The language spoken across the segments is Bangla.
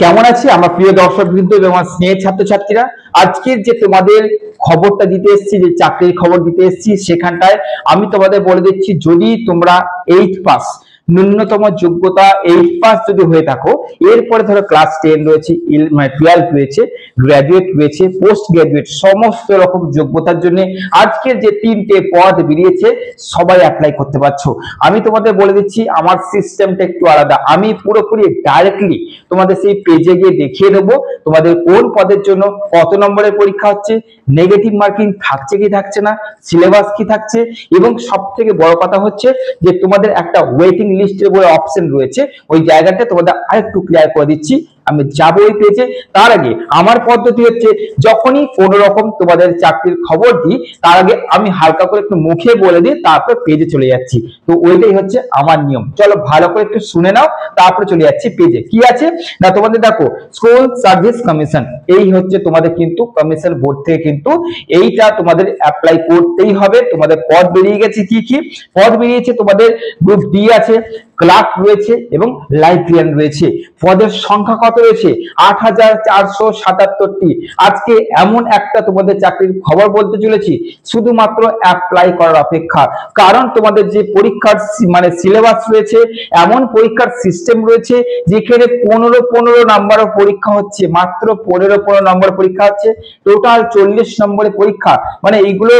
কেমন আছে আমার প্রিয় দর্শক বিন্দু এবং আমার স্নেহের ছাত্রছাত্রীরা? আজকের যে তোমাদের খবরটা দিতে এসেছি, যে চাকরির খবর দিতে এসেছি, সেখানটায় আমি তোমাদের বলে দিচ্ছি, যদি তোমরা 8 পাস, ন্যূনতম যোগ্যতা 8 পাস যদি হয়ে থাকো, এরপরে ধরো ক্লাস 10 রয়েছে, মানে 12 রয়েছে, গ্রাজুয়েট রয়েছে, পোস্ট গ্রাজুয়েট, সমস্ত রকম যোগ্যতার জন্য আজকের যে 3টে পদ বেরিয়েছে, সবাই অ্যাপ্লাই করতে পারছো। আমি তোমাদের বলে দিচ্ছি, আমার সিস্টেমটা একটু আলাদা। আমি পুরোপুরি ডাইরেক্টলি তোমাদের সেই পেজে গিয়ে দেখিয়ে দেবো তোমাদের কোন পদের জন্য কত নম্বরের পরীক্ষা হচ্ছে, নেগেটিভ মার্কিং থাকছে কি থাকছে না, সিলেবাস কি থাকছে, এবং সব থেকে বড় কথা হচ্ছে যে তোমাদের একটা ওয়েটিং লিস্টের বলে অপশন রয়েছে, ওই জায়গাটা তোমাদের আরেকটু ক্লিয়ার করে দিচ্ছি। আমি যাবো ওই পেজে। তার আগে আমার পদ্ধতি হচ্ছে, যখনই কোনো রকম তোমাদের চাকরির খবর দিই, তার আগে আমি হালকা করে একটু মুখে বলে দিই, তারপর পেজে চলে যাচ্ছি। তো ওইটাই হচ্ছে আমার নিয়ম। চলো ভালো করে একটু শুনে নাও, তারপরে চলে যাচ্ছি পেজে। কি আছে না, তোমাদের দেখো স্কুল সার্ভিস কমিশন, এই হচ্ছে তোমাদের কিন্তু কমিশন বোর্ড থেকে কিন্তু এইটা তোমাদের অ্যাপ্লাই করতেই হবে। তোমাদের পদ বেরিয়ে গেছে। কি কি পদ বেরিয়েছে? তোমাদের গ্রুপ ডি আছে, ক্লার্ক রয়েছে এবং লাইব্রেরিয়ান রয়েছে। পদের সংখ্যা কত রয়েছে? 8477টি। আজকে এমন একটা তোমাদের চাকরির খবর বলতে চলেছি, শুধুমাত্র অ্যাপ্লাই করার অপেক্ষা। কারণ তোমাদের যে পরীক্ষার মানে সিলেবাস রয়েছে, এমন পরীক্ষার সিস্টেম রয়েছে যেখানে 15 নাম্বারের পরীক্ষা হচ্ছে, মাত্র 15 নম্বর পরীক্ষা হচ্ছে, টোটাল 40 নম্বরের পরীক্ষা। মানে এইগুলো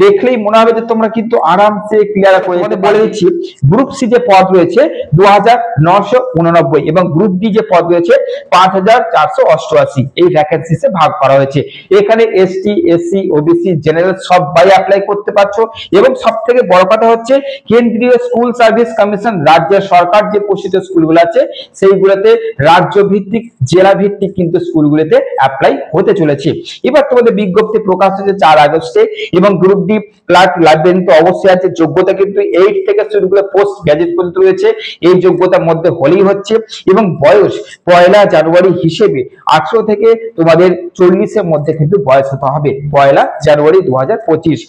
দেখলেই মনে হবে যে তোমরা কিন্তু আরামসে ক্লিয়ার করে দিতে। বলে দিচ্ছি, গ্রুপ সি যে পদ রয়েছে 2989 এবং গ্রুপ ডি যে পদ রয়েছে 5488, এই ভ্যাকেন্সিসে ভাগ করা হয়েছে। এখানে এসটি, এসসি, ওবিসি, জেনারেল সবাই অ্যাপ্লাই করতে পারছো। এবং সব থেকে বড় কথা হচ্ছে, কেন্দ্রীয় স্কুল সার্ভিস কমিশন, রাজ্যের সরকার যে পোষিত স্কুলগুলো আছে, সেইগুলোতে রাজ্য ভিত্তিক, জেলা ভিত্তিক কিন্তু স্কুলগুলোতে অ্যাপ্লাই হতে চলেছে। এবার তোমাদের বিজ্ঞপ্তি প্রকাশ হয়েছে 4 আগস্টে। এবং গ্রুপ ডি, ক্লার্ক, লাইব্রেরিয়ান তো অবশ্যই আছে। যোগ্যতা কিন্তু 8 থেকে শুরু করে পোস্ট গ্রাজুয়েট পর্যন্ত রয়েছে, এই যোগ্যতার মধ্যে হলেই হচ্ছে। এবং বয়স 1 জানুয়ারি হিসেবে 18 থেকে তোমাদের 40-এর মধ্যে কিন্তু বয়স হতে হবে, 1 জানুয়ারি 2025।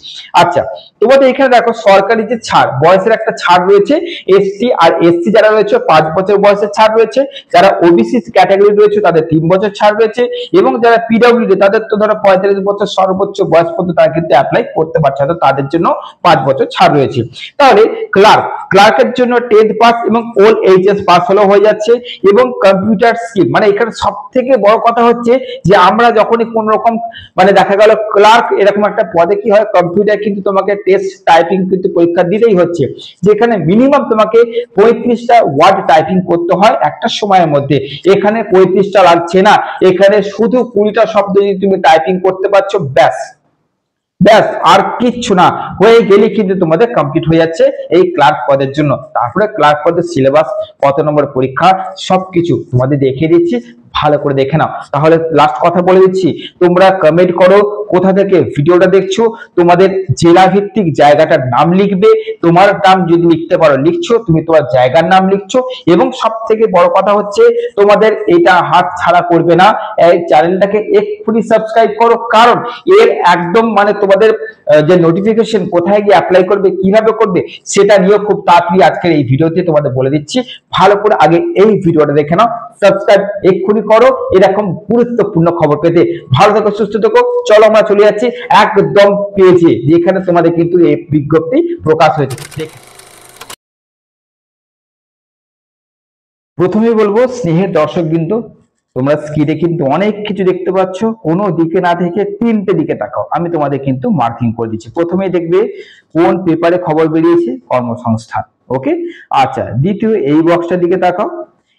আচ্ছা, তোমাদের এখানে দেখো সরকারি যে ছাড়, বয়সের একটা ছাড় রয়েছে। এসটি আর এসসি যারা রয়েছে 5 বছর বয়সের ছাড় রয়েছে, যারা ওবিসি ক্যাটাগরি রয়েছে তাদের 3 বছর ছাড় রয়েছে, এবং যারা পিডব্লিউডি তাদের তো ধরো 45 বছর সর্বোচ্চ বয়স পর্যন্ত তারা কিন্তু অ্যাপ্লাই করতে পারছে, তো তাদের জন্য 5 বছর ছাড় রয়েছে। তাহলে ক্লার্কের জন্য 10th পাস এবং ওল এইচএস পাস হলেও হয়ে যাচ্ছে। এবং কম্পিউটার স্কিল, মানে এখানে সব থেকে বড় কথা হচ্ছে যে আমরা যখনই কোন রকম মানে দেখা গেল ক্লার্ক এরকম একটা পদে কি হয়, কম্পিউটার কিন্তু তোমাকে টেস্ট টাইপিং কিন্তু পরীক্ষা দিতেই হচ্ছে, যেখানে মিনিমাম তোমাকে 35টা ওয়ার্ড টাইপিং করতে হয় একটা সময়ের মধ্যে। এখানে 35টা লাগছে না, এখানে শুধু 20টা শব্দ যদি তুমি টাইপিং করতে পারছো, ব্যাস ব্যাস আর কিচ্ছু না, হয়ে গেলে কিন্তু তোমাদের কমপ্লিট হয়ে যাচ্ছে এই ক্লার্ক পদের জন্য। তারপরে ক্লার্ক পদের সিলেবাস, কত নম্বর পরীক্ষা, সবকিছু তোমাদের দেখিয়ে দিচ্ছি, ভালো করে দেখে নাও। তাহলে লাস্ট কথা বলে দিচ্ছি, তোমরা কমেন্ট করো কোথা থেকে ভিডিওটা দেখছো, তোমাদের জেলা ভিত্তিক জায়গাটার নাম লিখবে। তোমার নাম যদি লিখতে পারো লিখছো, তুমি তোমার জায়গার নাম লিখছো। এবং সব থেকে বড় কথা হচ্ছে, তোমাদের এটা হাত ছাড়া করবে না, এই চ্যানেলটাকে এক্ষুনি সাবস্ক্রাইব করো। কারণ এর একদম মানে তোমাদের যে নোটিফিকেশন কোথায় গিয়ে অ্যাপ্লাই করবে, কিভাবে করবে, সেটা নিয়ে খুব তাড়াতাড়ি আজকের এই ভিডিওতে তোমাদের বলে দিচ্ছি। ভালো করে আগে এই ভিডিওটা দেখে নাও, সাবস্ক্রাইব এক্ষুনি করো এরকম গুরুত্বপূর্ণ খবর পেতে। ভালো থেকো, সুস্থ থেকো। চলো আমরা চলে যাচ্ছি একদম পেজে, যেখানে তোমাদের কিন্তু এই বিজ্ঞপ্তি প্রকাশ হয়েছে। প্রথমেই বলবো, স্নেহের দর্শকবৃন্দ, তোমরা স্ক্রিনে কিন্তু অনেক কিছু দেখতে পাচ্ছ, কোনো দিকে না থেকে 3টে দিকে তাকাও। আমি তোমাদের কিন্তু মার্কিং করে দিচ্ছি। প্রথমেই দেখবে কোন পেপারে খবর বেরিয়েছে, কর্মসংস্থান। ওকে, আচ্ছা, দ্বিতীয় এই বক্সটার দিকে তাকাও।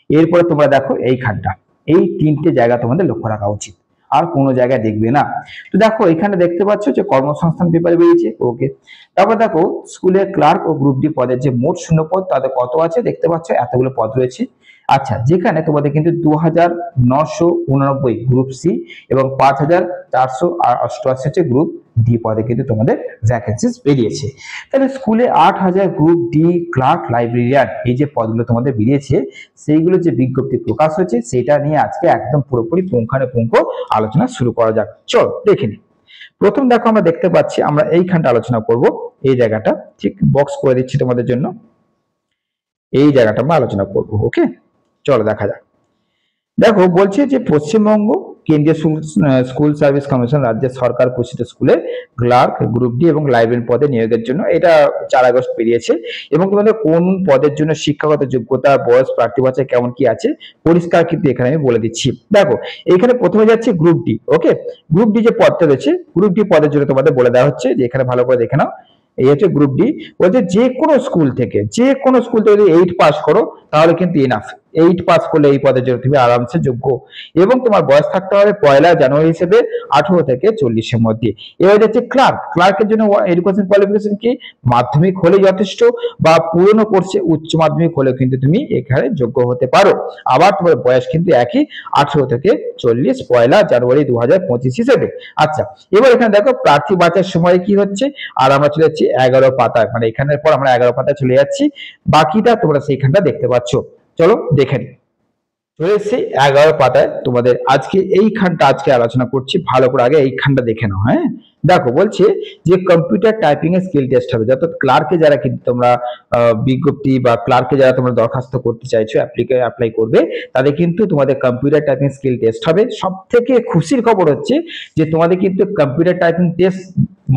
এরপরে তোমরা দেখো এইখানটা, এই 3টে জায়গা তোমাদের লক্ষ্য রাখা উচিত, আর কোনো জায়গায় দেখবে না। তো দেখো এখানে দেখতে পাচ্ছ যে কর্মসংস্থান পেপার বেরিয়েছে। ওকে, তারপর দেখো স্কুলের ক্লার্ক ও গ্রুপ ডি পদের যে মোট শূন্য পদ তাদের কত আছে দেখতে পাচ্ছ, এতগুলো পদ রয়েছে। আচ্ছা, যেখানে তোমাদের কিন্তু 2989 গ্রুপ সি এবং 5488 হচ্ছে গ্রুপ ডি পদে কিন্তু তোমাদের ভ্যাকেন্সিস বেরিয়েছে। তাহলে স্কুলে 8000 গ্রুপ ডি, ক্লার্ক, লাইব্রেরিয়ান, এই যে পদগুলো তোমাদের বেরিয়েছে, সেইগুলো যে বিজ্ঞপ্তি প্রকাশ হয়েছে, সেটা নিয়ে আজকে একদম পুরোপুরি পুঙ্খানুপুঙ্খ আলোচনা শুরু করা যাক। চল দেখে নি। প্রথম দেখো আমরা দেখতে পাচ্ছি, আমরা এইখানটা আলোচনা করব, এই জায়গাটা ঠিক বক্স করে দিচ্ছি তোমাদের জন্য, এই জায়গাটা আমরা আলোচনা করব। ওকে, চলো দেখা যাক। দেখো বলছে যে পশ্চিমবঙ্গ কেন্দ্রীয় স্কুল সার্ভিস কমিশন রাজ্যের সরকার পোষিত স্কুলে ক্লার্ক, গ্রুপ ডি এবং লাইব্রেরিয়ান পদে নিয়োগের জন্য এটা 4 আগস্ট বেরিয়েছে। এবং তোমাদের কোন পদের জন্য শিক্ষাগত যোগ্যতা, বয়স, প্রার্থী বাছাই কেমন কি আছে পরিষ্কার কিন্তু এখানে আমি বলে দিচ্ছি। দেখো এখানে প্রথমে যাচ্ছে গ্রুপ ডি। ওকে, গ্রুপ ডি যে পদটা রয়েছে, গ্রুপ ডি পদের জন্য তোমাদের বলে দেওয়া হচ্ছে যে এখানে ভালো করে দেখে নাও। এই হচ্ছে গ্রুপ ডি। বলছে যে কোনো স্কুল থেকে যদি 8 পাস করো তাহলে কিন্তু এনাফ। 8 পাস করলে এই পদের জন্য তুমি আরামসে যোগ্য। এবং তোমার বয়স থাকতে হবে 1 জানুয়ারি হিসেবে 18 থেকে 40-এর মধ্যে। এবার যাচ্ছে ক্লার্ক। ক্লার্কের জন্য এডুকেশন কোয়ালিফিকেশন কি? মাধ্যমিক হলে যথেষ্ট, বা পুরনো কোর্সে উচ্চ মাধ্যমিক হলে কিন্তু তুমি এখানে যোগ্য হতে পারো। আবার তোমার বয়স কিন্তু একই, 18 থেকে 40, 1 জানুয়ারি 2025 হিসেবে। আচ্ছা, এবার এখানে দেখো প্রার্থী বাছার সময় কি হচ্ছে, আর আমরা চলে যাচ্ছি 11 পাতায়, মানে এখানের পর আমরা 11 পাতায় চলে যাচ্ছি। বাকিটা তোমরা সেইখানটা দেখতে পাচ্ছ। চলো দেখে নিই। চলে এসেছি 11 পাতায়। তোমাদের আজকে এইখানটা আলোচনা করছি, ভালো করে আগে এইখানটা দেখে নাও। হ্যাঁ, দেখো বলছে যে কম্পিউটার টাইপিং এর স্কিল টেস্ট হবে, অর্থাৎ ক্লার্কে যারা কিন্তু তোমরা বিজ্ঞপ্তি বা ক্লার্কে যারা তোমরা দরখাস্ত করতে চাইছো, অ্যাপ্লাই করবে, তাদের কিন্তু তোমাদের কম্পিউটার টাইপিং স্কিল টেস্ট হবে। সব থেকে খুশির খবর হচ্ছে যে তোমাদের কিন্তু কম্পিউটার টাইপিং টেস্ট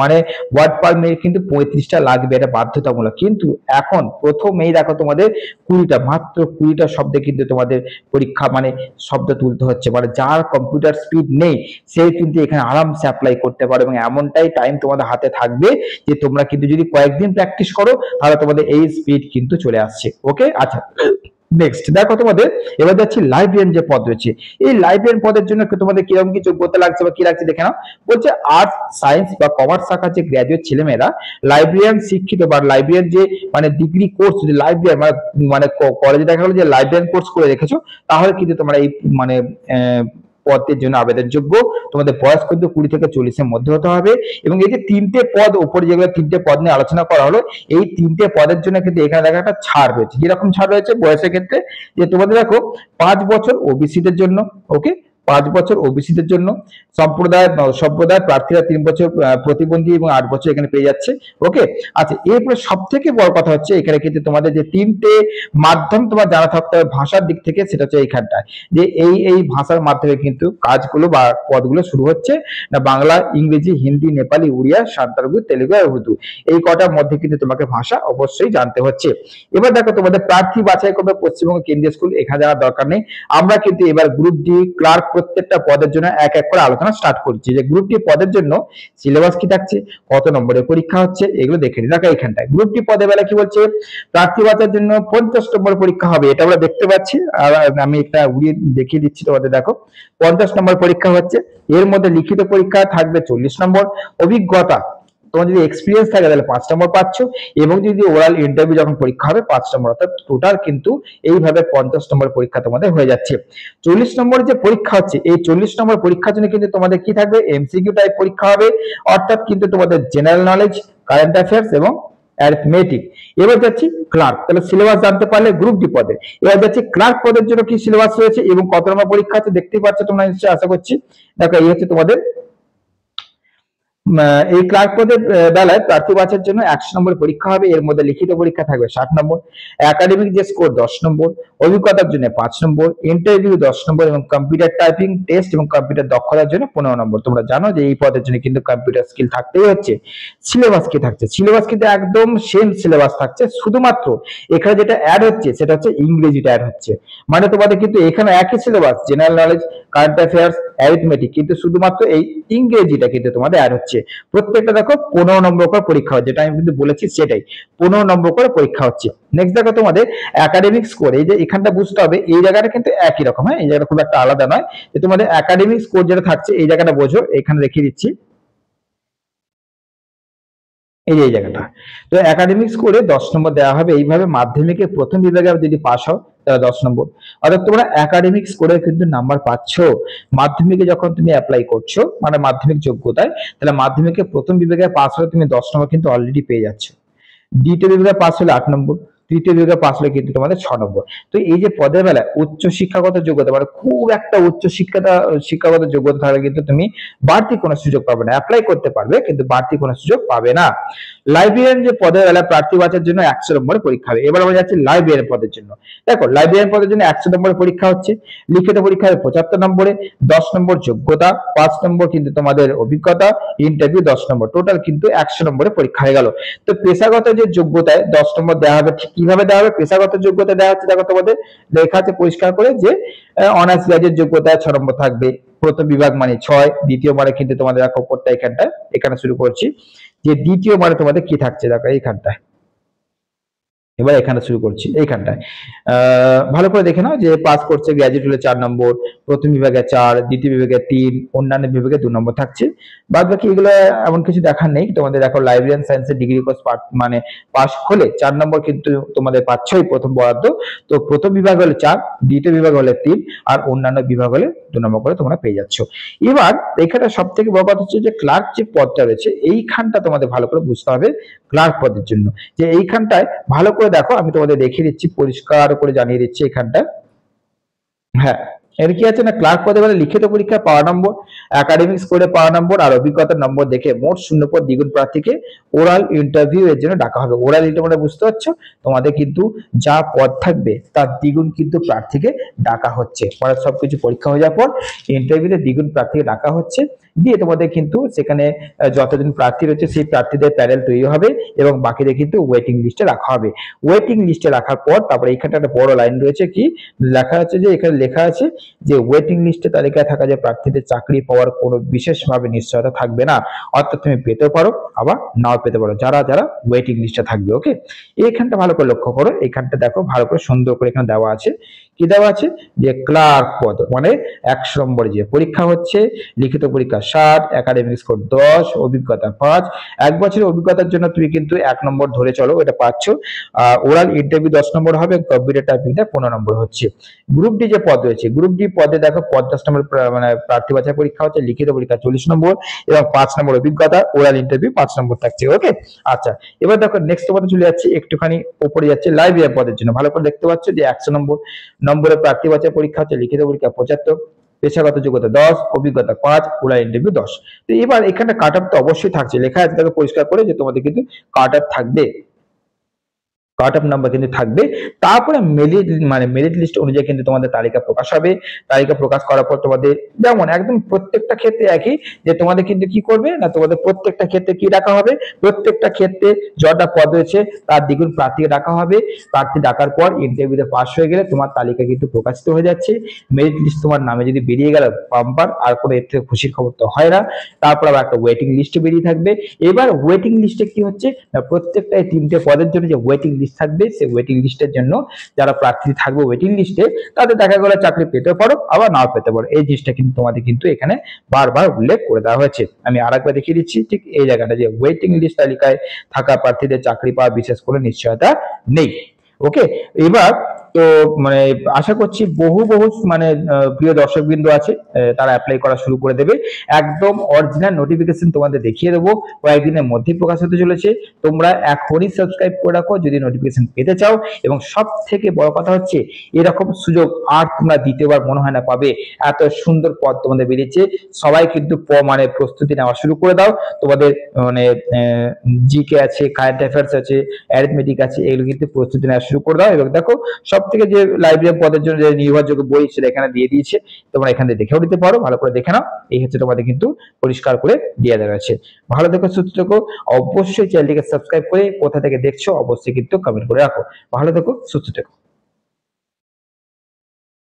মানে ওয়ার্ড পার মিনিট কিন্তু 35টা লাগবে, এটা বাধ্যতামূলক। কিন্তু এখন প্রথমেই দেখো তোমাদের 20টা, মাত্র 20টা শব্দে কিন্তু তোমাদের পরীক্ষা মানে শব্দ তুলতে হচ্ছে। মানে যার কম্পিউটার স্পিড নেই সে কিন্তু এখানে আরামসে অ্যাপ্লাই করতে পারে, এবং এমনটাই টাইম তোমাদের হাতে থাকবে যে তোমরা কিন্তু যদি কয়েকদিন প্র্যাকটিস করো তাহলে তোমাদের এই স্পিড কিন্তু চলে আসছে। ওকে, আচ্ছা নেক্সট দেখো তোমাদের এবার যাচ্ছি লাইব্রেরিয়ান যে পদ রয়েছে। এই লাইব্রেরিয়ান পদের জন্য তোমাদের কিরকম কি যোগ্যতা লাগছে বা কি লাগছে দেখে নাও। বলছে আর্টস, সায়েন্স বা কমার্স শাখার যে গ্রাজুয়েট ছেলেমেয়েরা লাইব্রেরিয়ান শিক্ষিত বা লাইব্রেরিয়ান যে মানে ডিগ্রি কোর্স, যদি লাইব্রেরিয়ান মানে কলেজে দেখা গেলো যে লাইব্রেরিয়ান কোর্স করে রেখেছো, তাহলে কিন্তু তোমরা এই মানে পদের জন্য আবেদনযোগ্য। তোমাদের বয়স কিন্তু 20 থেকে 40-এর মধ্যে হতে হবে। এবং এই যে 3টে পদ, উপরে যেগুলো 3টে পদ নিয়ে আলোচনা করা হলো, এই 3টে পদের জন্য কিন্তু এখানে দেখা একটা ছাড় রয়েছে। যেরকম ছাড় রয়েছে বয়সের ক্ষেত্রে, যে তোমাদের দেখো 5 বছর ওবিসিদের জন্য। ওকে, 5 বছর ওবিসিদের জন্য। সম্প্রদায় প্রার্থীরা 3 বছর, প্রতিবন্ধী এবং 8 বছর এখানে পেয়ে যাচ্ছে। ওকে, আচ্ছা এরপরে সব থেকে বড় কথা হচ্ছে এখানে কিন্তু তোমাদের যে 3টে মাধ্যম তোমার জানা থাকতে হবে ভাষার দিক থেকে, সেটা হচ্ছে এইখানটায় যে এই ভাষার মাধ্যমে কিন্তু কাজগুলো বা পদগুলো শুরু হচ্ছে। না বাংলা, ইংরেজি, হিন্দি, নেপালি, উড়িয়া, সাঁওতালি, তেলেগু আর উর্দু, এই কটার মধ্যে কিন্তু তোমাকে ভাষা অবশ্যই জানতে হচ্ছে। এবার দেখো তোমাদের প্রার্থী বাছাই করবে পশ্চিমবঙ্গ কেন্দ্রীয় স্কুল, এখানে যাওয়ার দরকার নেই। আমরা কিন্তু এবার গ্রুপ ডি ক্লার্ক প্রত্যেকটা পদের জন্য এক এক করে আলোচনা স্টার্ট করছি। যে গ্রুপ ডি পদের জন্য সিলেবাস কি থাকছে, কত নম্বরের পরীক্ষা হচ্ছে, এগুলো দেখে নিই। দেখো এখানটায় গ্রুপ ডি পদের বেলা কি বলছে, প্রার্থী বাছাইয়ের জন্য 50 নম্বর পরীক্ষা হবে, এটা আমরা দেখতে পাচ্ছি। আর আমি একটা উড়িয়ে দেখিয়ে দিচ্ছি তোমাদের। দেখো 50 নম্বর পরীক্ষা হচ্ছে। এর মধ্যে লিখিত পরীক্ষা থাকবে 40 নম্বর। অভিজ্ঞতা, তোমার যদি এক্সপিরিয়েন্স থাকে তাহলে 5 নম্বর পাচ্ছ, এবং যদি ওরাল ইন্টারভিউ যখন পরীক্ষা হবে 5 নম্বর, অর্থাৎ টোটাল কিন্তু এইভাবে 50 নম্বর পরীক্ষা তোমাদের হয়ে যাচ্ছে। 40 নম্বর যে পরীক্ষা হচ্ছে, এই 40 নম্বর পরীক্ষার জন্য কিন্তু তোমাদের কি থাকবে, এমসিকিউ টাইপ পরীক্ষা হবে, অর্থাৎ কিন্তু তোমাদের জেনারেল নলেজ, কারেন্ট অ্যাফেয়ার্স এবং অ্যারিথমেটিক। এবার যাচ্ছি ক্লার্ক, তাহলে সিলেবাস জানতে পারলে গ্রুপ ডি পদে। এবার যাচ্ছি ক্লার্ক পদের জন্য কি সিলেবাস রয়েছে এবং কত নম্বর পরীক্ষা আছে দেখতেই পাচ্ছ তোমরা নিশ্চয়ই, আশা করছি। দেখো এই হচ্ছে তোমাদের এই ক্লার্ক পদের বেলায় প্রার্থী বাছার জন্য 100 নম্বর পরীক্ষা হবে। এর মধ্যে লিখিত পরীক্ষা থাকবে 60 নম্বর, একাডেমিক যে স্কোর 10 নম্বর, অভিজ্ঞতার জন্য 5 নম্বর, ইন্টারভিউ 10 নম্বর, এবং কম্পিউটার টাইপিং টেস্ট এবং কম্পিউটার দক্ষতার জন্য 15 নম্বর। তোমরা জানো যে এই পদের জন্য কিন্তু কম্পিউটার স্কিল থাকতেই হচ্ছে। সিলেবাস কি থাকছে, সিলেবাস কিন্তু একদম সেম সিলেবাস থাকছে, শুধুমাত্র এখানে যেটা অ্যাড হচ্ছে সেটা হচ্ছে ইংরেজিটা অ্যাড হচ্ছে। মানে তোমাদের কিন্তু এখানে একই syllabus, general knowledge, current affairs, arithmetic, কিন্তু শুধুমাত্র এই ইংরেজিটা কিন্তু তোমাদের অ্যাড হচ্ছে। প্রত্যেকটা দেখো 15 নম্বর করে পরীক্ষা হচ্ছে, যেটা আমি কিন্তু বলেছি সেটাই, 15 নম্বর করে পরীক্ষা হচ্ছে। নেক্সট দেখো তোমাদের একাডেমিক স্কোর, এই যে এখানটা বুঝতে হবে, এই জায়গাটা কিন্তু একই রকম। হ্যাঁ, এই জায়গাটা খুব একটা আলাদা নয়। যে তোমাদের একাডেমিক স্কোর যেটা থাকছে এই জায়গাটা বোঝো, এখানে রেখে দিচ্ছি, এই যে এই জায়গাটা। তো একাডেমিক স্কোরে 10 নম্বর দেওয়া হবে। এইভাবে মাধ্যমিকে প্রথম বিভাগে যদি পাস হও তাহলে 10 নম্বর, অর্থাৎ তোমরা একাডেমিক স্কোরে কিন্তু নাম্বার পাচ্ছ। মাধ্যমিকে যখন তুমি অ্যাপ্লাই করছো মানে মাধ্যমিক যোগ্যতায়, তাহলে মাধ্যমিকে প্রথম বিভাগে পাস হলে তুমি 10 নম্বর কিন্তু অলরেডি পেয়ে যাচ্ছ। দ্বিতীয় বিভাগে পাস হলে 8 নম্বর, তৃতীয় বিভাগে পাস হলে কিন্তু তোমাদের 6 নম্বর। তো এই যে পদের বেলায় উচ্চ শিক্ষাগত যোগ্যতা, মানে খুব একটা উচ্চ শিক্ষাগত যোগ্যতা থাকলে কিন্তু তুমি বাড়তি কোনো সুযোগ পাবে না, অ্যাপ্লাই করতে পারবে কিন্তু বাড়তি কোনো সুযোগ পাবে না। লাইব্রেরিয়ান যে পদের বেলা প্রার্থী বাছার জন্য 100 নম্বরের পরীক্ষা হবে। এবার আমরা যাচ্ছি লাইব্রেরিয়ান পদের জন্য। দেখো লাইব্রেরিয়ান পদের জন্য 100 নম্বরের পরীক্ষা হচ্ছে, লিখিত পরীক্ষা হবে 75 নম্বরে, 10 নম্বর যোগ্যতা, 5 নম্বর কিন্তু তোমাদের অভিজ্ঞতা, ইন্টারভিউ 10 নম্বর, টোটাল কিন্তু 100 নম্বরের পরীক্ষা হয়ে গেল। তো পেশাগত যে যোগ্যতায় 10 নম্বর দেওয়া হবে, ঠিক কিভাবে দেওয়া হবে? পেশাগত যোগ্যতা দেওয়া হচ্ছে, দেখো তোমাদের লেখা আছে পরিষ্কার করে যে অনার্স গ্রাজুয়েট যোগ্যতায় 6 নম্বর থাকবে, প্রথম বিভাগ মানে 6, দ্বিতীয় মানে কিন্তু তোমাদের দেখো উপরটা এখানে শুরু করছি, যে দ্বিতীয় মানে তোমাদের কি থাকছে দেখো এইখানটায়, এবার এখানে শুরু করছি এইখানটায়। ভালো করে দেখে নাও যে পাস করছে গ্র্যাজুয়েট হলে 4 নম্বর, প্রথম বিভাগে 4, দ্বিতীয় বিভাগে 3, অন্যান্য বিভাগে 2 নম্বর থাকছে। বাদ বাকি এগুলো এমন কিছু দেখার নেই। তোমাদের দেখো লাইব্রেরিয়ান সায়েন্সের ডিগ্রি কোর্স মানে পাস হলে 4 নম্বর কিন্তু তোমাদের পাচ্ছই প্রথম বরাদ্দ। তো প্রথম বিভাগ হলে 4, দ্বিতীয় বিভাগ হলে 3, আর অন্যান্য বিভাগ হলে 2 নম্বর করে তোমরা পেয়ে যাচ্ছ। এবার এখানে সব থেকে বড় কথা হচ্ছে যে ক্লার্ক যে পদটা রয়েছে এইখানটা তোমাদের ভালো করে বুঝতে হবে। ক্লার্ক পদের জন্য যে এইখানটায় ভালো করে দেখো, আমি তোমাদের দেখিয়ে দিচ্ছি, পরিষ্কার করে জানিয়ে দিচ্ছি এখানটা। হ্যাঁ, এর কি আছে না, ক্লার্ক পদে মানে লিখিত পরীক্ষা পাওয়া নম্বর, একাডেমিক স্কোরে পাওয়া নম্বর আর অভিজ্ঞতার নম্বর দেখে মোট শূন্যপদ দ্বিগুণ প্রার্থীকে ওরাল ইন্টারভিউ এর জন্য ডাকা হবে। ওরাল ইন্টারভিউ মানে বুঝতে পারছো, তোমাদের কিন্তু যা পদ থাকবে তার দ্বিগুণ কিন্তু প্রার্থীকে ডাকা হচ্ছে, মানে সবকিছু পরীক্ষা হয়ে যাওয়ার পর ইন্টারভিউতে দ্বিগুণ প্রার্থীকে ডাকা হচ্ছে। দিয়ে তোমাদের কিন্তু সেখানে যতজন প্রার্থী রয়েছে সেই প্রার্থীদের প্যানেল তৈরি হবে এবং বাকিদের কিন্তু ওয়েটিং লিস্টে রাখা হবে। ওয়েটিং লিস্টে রাখার পর তারপরে এখানটা একটা বড় লাইন রয়েছে, কি লেখা আছে যে এখানে লেখা আছে যে ওয়েটিং লিস্টে তালিকায় থাকা যে প্রার্থীদের চাকরি পাওয়ার কোনো বিশেষভাবে নিশ্চয়তা থাকবে না, অর্থাৎ তুমি পেতে পারো আবার নাও পেতে পারো, যারা যারা ওয়েটিং লিস্টে থাকবে। ওকে, এইখানটা ভালো করে লক্ষ্য করো, এইখানটা দেখো ভালো করে সুন্দর করে এখানে দেওয়া আছে, কি দেওয়া আছে যে ক্লার্ক পদ মানে 100 নম্বর যে পরীক্ষা হচ্ছে, লিখিত পরীক্ষা 60, একাডেমিক স্কোর 10, অভিজ্ঞতা 5, 1 বছরের অভিজ্ঞতার জন্য তুমি কিন্তু 1 নম্বর ধরে চলো, এটা পাচ্ছ। ওরাল ইন্টারভিউ 10 নম্বর হবে, কম্পিউটার টাইপিংটা 15 নম্বর হচ্ছে। গ্রুপ ডি যে পদ রয়েছে, গ্রুপ ডি পদে দেখো 50 নম্বর মানে প্রার্থী বাছাই পরীক্ষা হচ্ছে, লিখিত পরীক্ষা 40 নম্বর এবং 5 নম্বর অভিজ্ঞতা, ওরাল ইন্টারভিউ 5 নম্বর থাকছে। ওকে, আচ্ছা এবার দেখো নেক্সট পদে চলে যাচ্ছে, একটুখানি উপরে যাচ্ছে লাইব্রেরিয়ান পদের জন্য। ভালো করে দেখতে পাচ্ছ যে 100 নম্বরের প্রার্থী বাছাই পরীক্ষা হচ্ছে, লিখিত পরীক্ষা 75, পেশাগত যোগ্যতা 10, অভিজ্ঞতা 5, ওরাল ইন্টারভিউ 10। তো এবার এখানে কাট অফ তো অবশ্যই থাকছে, লেখা আছে দেখো পরিষ্কার করে যে তোমাদের কিন্তু কাট অফ থাকবে, কাট অফ নাম্বার কিন্তু থাকবে। তারপরে মেরিট লিস্ট অনুযায়ী কিন্তু তোমাদের তালিকা প্রকাশ হবে। তালিকা প্রকাশ করার পর তোমাদের যেমন একদম প্রত্যেকটা ক্ষেত্রে একই, যে তোমাদের কিন্তু কি করবে না, তোমাদের প্রত্যেকটা ক্ষেত্রে কি ডাকা হবে, প্রত্যেকটা ক্ষেত্রে যটা পদ রয়েছে তার দ্বিগুণ প্রার্থীকে ডাকা হবে। প্রার্থী ডাকার পর ইন্টারভিউতে পাস হয়ে গেলে তোমার তালিকা কিন্তু প্রকাশিত হয়ে যাচ্ছে। মেরিট লিস্ট তোমার নামে যদি বেরিয়ে গেল বাম্পার, আর কোনো এর থেকে খুশির খবর তো হয় না। তারপর আবার একটা ওয়েটিং লিস্ট বেরিয়ে থাকবে। এবার ওয়েটিং লিস্টে কি হচ্ছে না, প্রত্যেকটা 3টে পদের জন্য যে ওয়েটিং লিস্ট থাকবে, সেই ওয়েটিং লিস্টের জন্য যারা প্রার্থী থাকবে ওয়েটিং লিস্টে, তাদের দেখা গেল চাকরি পেতে পারো আবার নাও পেতে পারো। এই জিনিসটা কিন্তু তোমাদের কিন্তু এখানে বারবার উল্লেখ করে দেওয়া হয়েছে। আমি আরেকবার দেখিয়ে দিচ্ছি ঠিক এই জায়গাটা, যে ওয়েটিং লিস্ট তালিকায় থাকা প্রার্থীদের চাকরি পাওয়া বিশেষ করে নিশ্চয়তা নেই। ওকে, এবার তো মানে আশা করছি বহু মানে প্রিয় দর্শকবৃন্দ আছে, তারা অ্যাপ্লাই করা শুরু করে দেবে। একদম অরিজিনাল নোটিফিকেশন তোমাদের দেখিয়ে দেবো, কয়েকদিনের মধ্যে প্রকাশ হতে চলেছে। তোমরা এখনই সাবস্ক্রাইব করে রাখো যদি নোটিফিকেশন পেতে চাও। এবং সব থেকে বড় কথা হচ্ছে এরকম সুযোগ আর তোমরা দ্বিতীয়বার মনে হয় না পাবে, এত সুন্দর পদ তোমাদের বেরিয়েছে। সবাই কিন্তু মানে প্রস্তুতি নেওয়া শুরু করে দাও। তোমাদের মানে জিকে আছে, কারেন্ট অ্যাফেয়ার্স আছে, অ্যারিথমেটিক আছে, এগুলো কিন্তু প্রস্তুতি নেওয়া শুরু করে দাও। এবং দেখো সব থেকে যে লাইব্রেরিয়ান পদের জন্য যে নির্ভরযোগ্য বই সেটা এখানে দিয়ে দিয়েছে, তোমরা এখানে দেখেও নিতে পারো, ভালো করে দেখে নাও। এই হচ্ছে তোমাদের কিন্তু পরিষ্কার করে দিয়ে দেওয়া আছে। ভালো থেকো, সুস্থ থেকো, অবশ্যই চ্যানেলটিকে সাবস্ক্রাইব করে কোথা থেকে দেখছো অবশ্যই কিন্তু কমেন্ট করে রাখো। ভালো থেকো, সুস্থ থেকো।